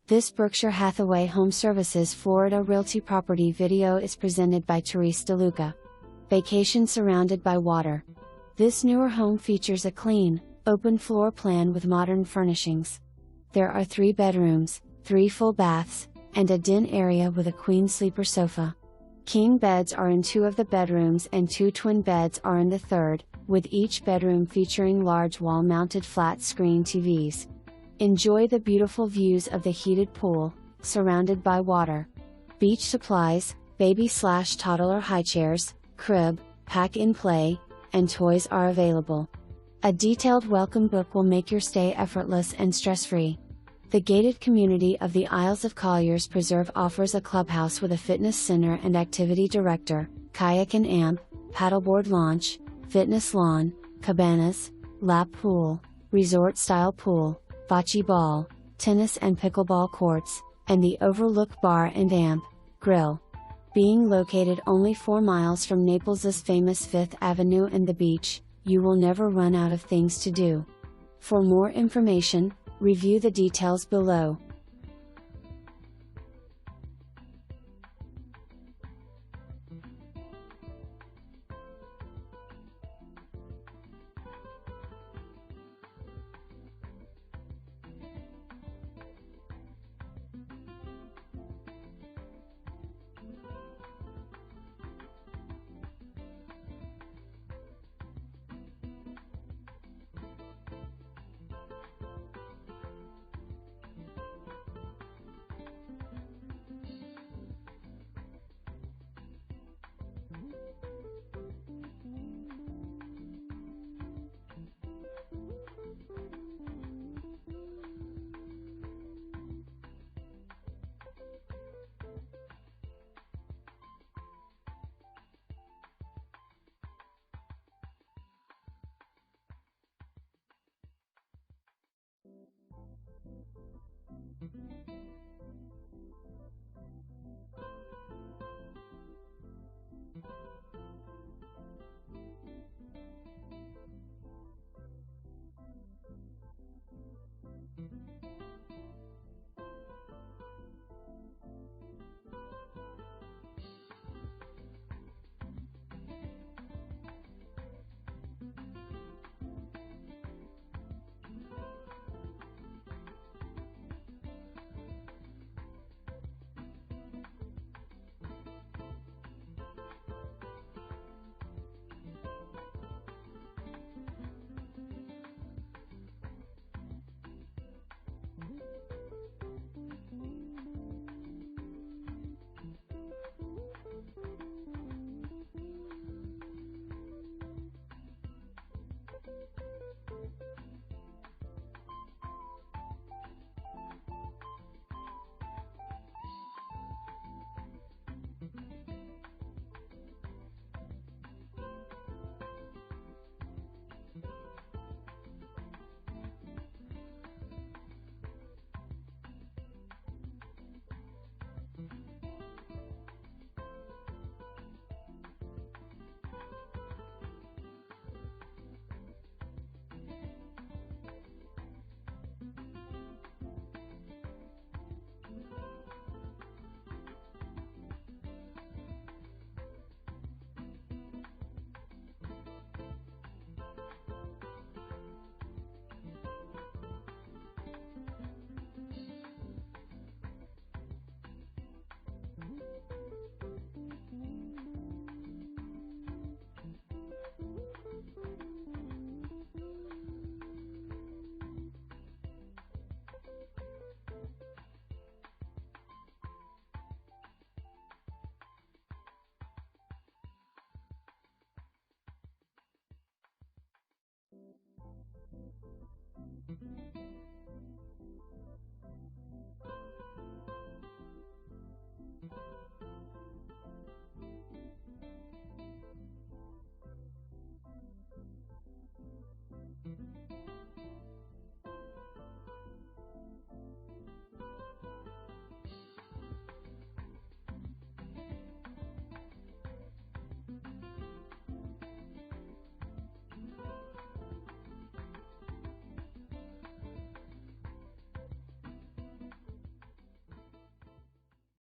This Berkshire Hathaway HomeServices Florida Realty property video is presented by Therese DeLuca. Vacation surrounded by water. This newer home features a clean, open floor plan with modern furnishings. There are 3 bedrooms, 3 full baths, and a den area with a queen sleeper sofa. King beds are in 2 of the bedrooms and 2 twin beds are in the 3rd, with each bedroom featuring large wall-mounted flat-screen TVs. Enjoy the beautiful views of the heated pool, surrounded by water. Beach supplies, baby/toddler highchairs, crib, pack-and-play, and toys are available. A detailed welcome book will make your stay effortless and stress-free. The gated community of the Isles of Colliers Preserve offers a clubhouse with a fitness center and activity director, kayak and amp, paddleboard launch, fitness lawn, cabanas, lap pool, resort-style pool, bocce ball, tennis and pickleball courts, and the Overlook Bar and Amp Grill. Being located only 4 miles from Naples' famous 5th Avenue and the beach, you will never run out of things to do. For more information, review the details below.